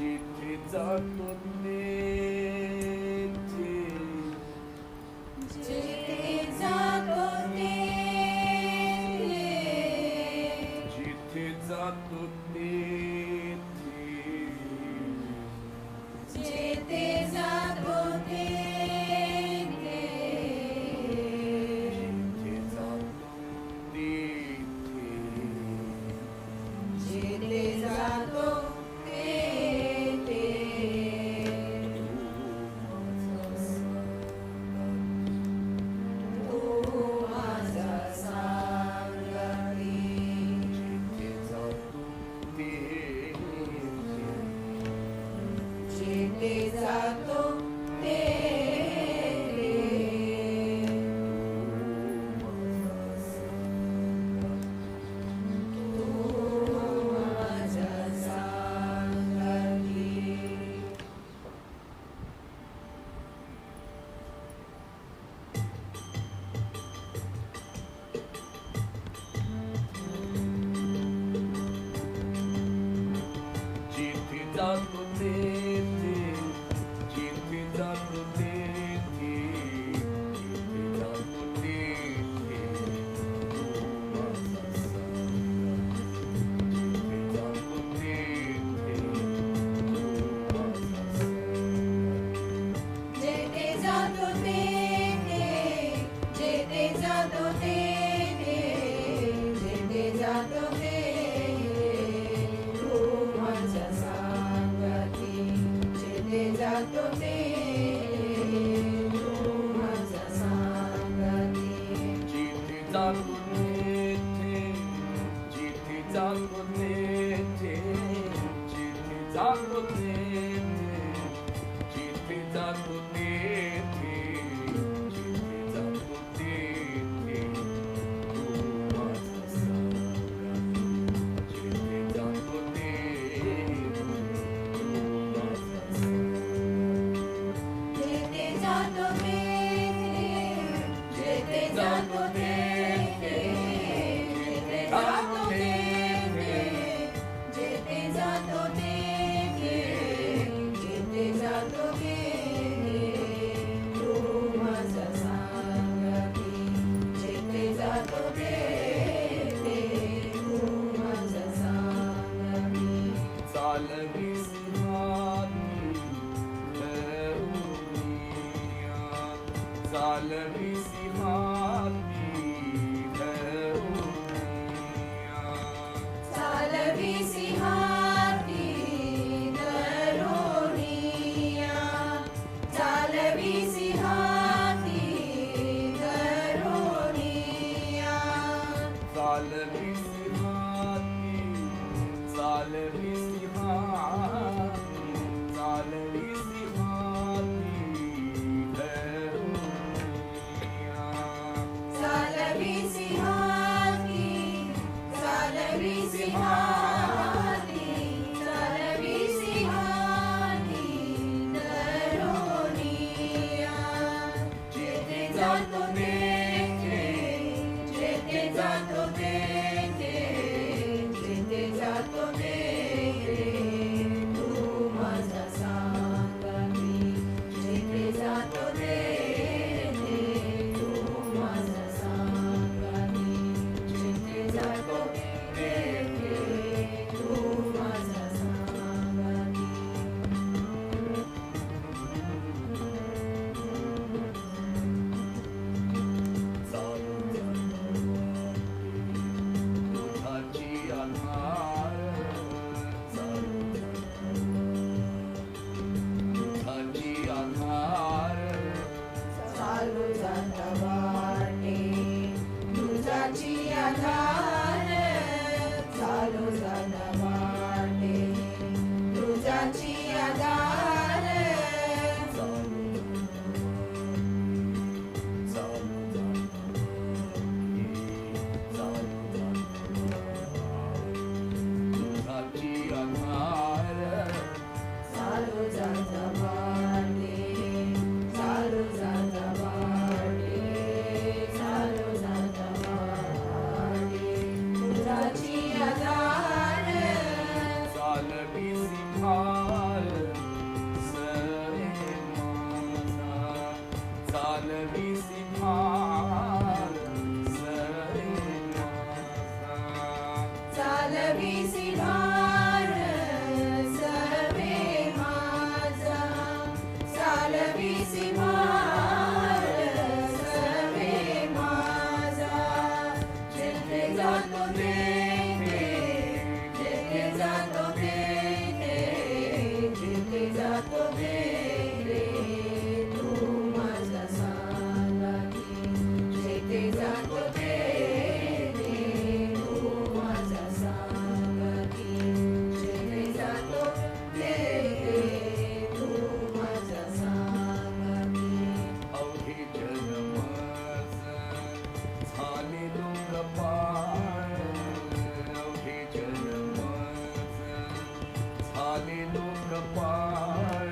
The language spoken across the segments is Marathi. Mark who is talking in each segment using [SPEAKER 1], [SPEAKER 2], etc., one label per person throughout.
[SPEAKER 1] जिथे जातो तेथे
[SPEAKER 2] जिथे जातो तेथे
[SPEAKER 1] जिथे जातो तेथे
[SPEAKER 2] जिथे जातो तेथे
[SPEAKER 1] जिथे जातो तेथे
[SPEAKER 2] जिथे जातो तेथे तू माझा सारथी
[SPEAKER 1] जिथे जातो तेथे
[SPEAKER 2] जिथे जातो तेथे तू माझा सारथी
[SPEAKER 1] जिथे जातो तेथे जिथे जातो तेथे जिथे जातो तेथे तू माझा सारथी. जिथे जातो तेथे तू माझा सारथी.
[SPEAKER 2] जेथे जातो तेथे जेथे जातो तेथे जेथे जातो तेथे तू माझा सारथी जेथे जातो तेथे तू माझा सारथी
[SPEAKER 1] जिथे जातो तेथे जिथे जातो तेथे जिथे जातो तेथे जिथे जातो तेथे जिथे जातो तेथे तू माझा सारथी. जिथे जातो तेथे तू माझा सारथी.
[SPEAKER 2] जेथे जातो तेथे जेथे जातो तेथे जेथे जातो तेथे जेथे जातो तेथे जेथे जातो तेथे तू माझा सारथी जेथे जातो तेथे तू माझा सारथी
[SPEAKER 1] चालवी सिंहानी धरुनिया चालवी सिंहानी धरुनिया
[SPEAKER 2] चालवी सिंहाती धरुनिया चालवी सिंहाती धरुनिया
[SPEAKER 1] चालवी सिंहानी चालवी सिंहानी चालवी सिंहानी धरुनिया लोकपाळ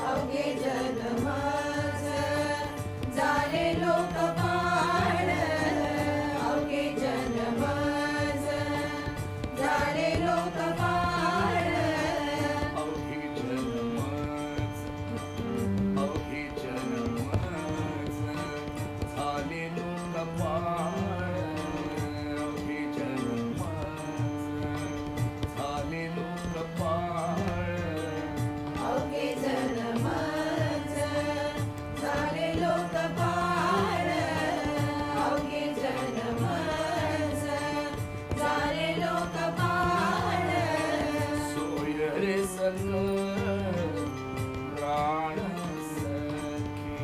[SPEAKER 2] अवघे जन्मच झाले लोकपाळ अवघे जन्मच झाले लोकपाळ
[SPEAKER 1] अवघे जन्मच झाले लोकपाळ अवघे जन्मच झाले लोकपाळ
[SPEAKER 2] अवघे जन्मच झाले लोकपाळ अवघे जन्मच झाले लोकपाळ
[SPEAKER 1] सोय रे सकळ प्राण सखी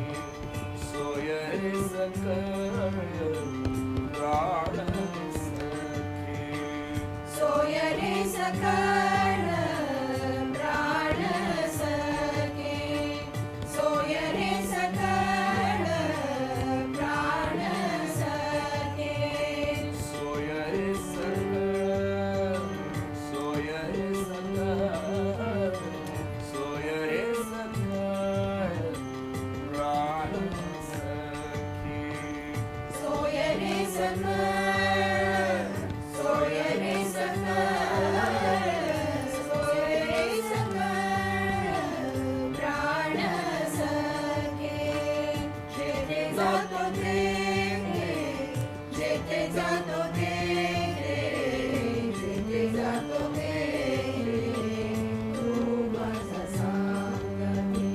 [SPEAKER 1] सोय रे सकळ प्राण सखी
[SPEAKER 2] सोय रे सकळ प्राण सखे सोय रे सकळ प्राण सखे
[SPEAKER 1] सोय रे सकळ सोय रे सकळ सोय रे सकळ प्राण सखी
[SPEAKER 2] सोय रे सकळ सोय रे सकळ सोय रे सकळ प्राण सखे जेथे जातो जेथे जातो जेथे जातो तू माझा सांगती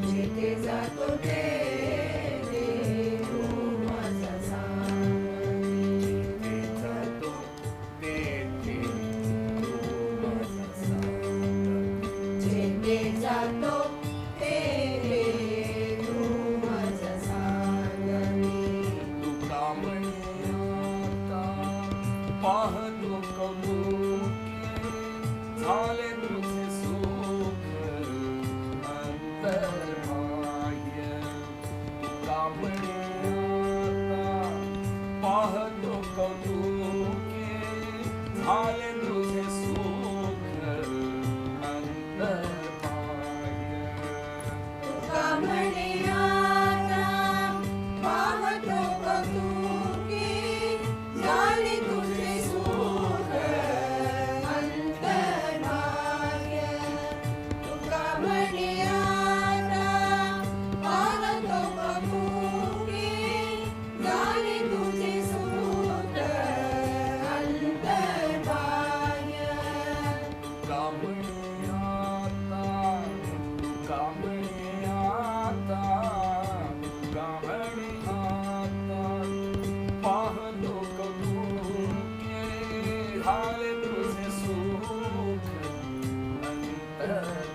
[SPEAKER 2] जेथे जातो तू माझा सांगती
[SPEAKER 1] ते जातो तेथे तू माझा सांगती
[SPEAKER 2] जेथे जातो तेथे तू माझा सांगती
[SPEAKER 1] तुका म्हणे आता पाहतो कमुके झाले तुझे सुख अंतर्बाह्य तुका म्हणे आता पाहतो कमुके झाले तुझे सुख अंतर्बाह्य
[SPEAKER 2] तुका म्हणे आता पाहतो कौतुकी झाले तुझे सुख अंतर्बाह्य तुका म्हणे आता पाहतो कौतुकी झाले तुझे सुख अंतर्बाह्य
[SPEAKER 1] तुका म्हणे आता तुका म्हणे आता तुका म्हणे आता पाहतो कमुके झाले तुझे सुख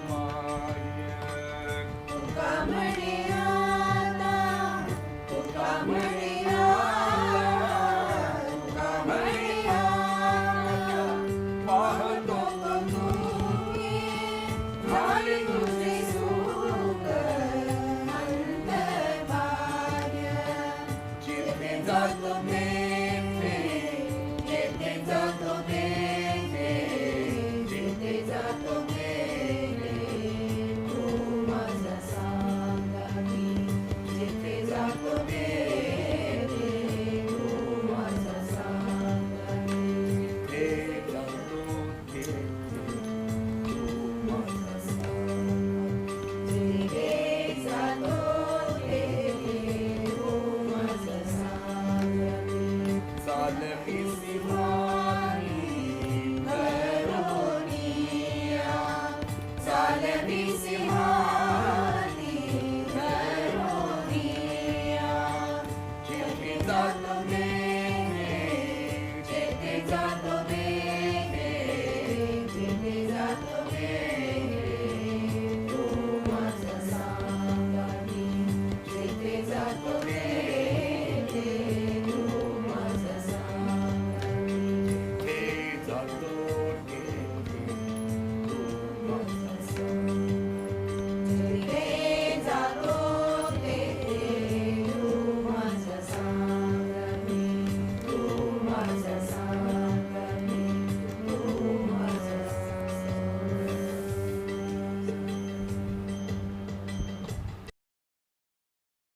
[SPEAKER 1] अंतर्बाह्य
[SPEAKER 2] तुका म्हणे आता तुका म्हणे आता तुका म्हणे आता पाहतो कौतुकी झाले तुझे सुख अंतर्बाह्य जेथे जातो तेथे जेथे जातो तेथे जेथे जातो तेथे तू माझा सांगती जेथे जातो तेथे तू माझा सांगती
[SPEAKER 1] ते जातो तेथे तू माझा सांगती
[SPEAKER 2] जेथे जातो तेथे तू माझा सांगती
[SPEAKER 1] चालवी सिंहानी
[SPEAKER 2] घरोनिया चालवी सिंहाती घरोनिया
[SPEAKER 1] जेथे जातो तेथे
[SPEAKER 2] जेथे जातो तेथे जेथे जातो तेथे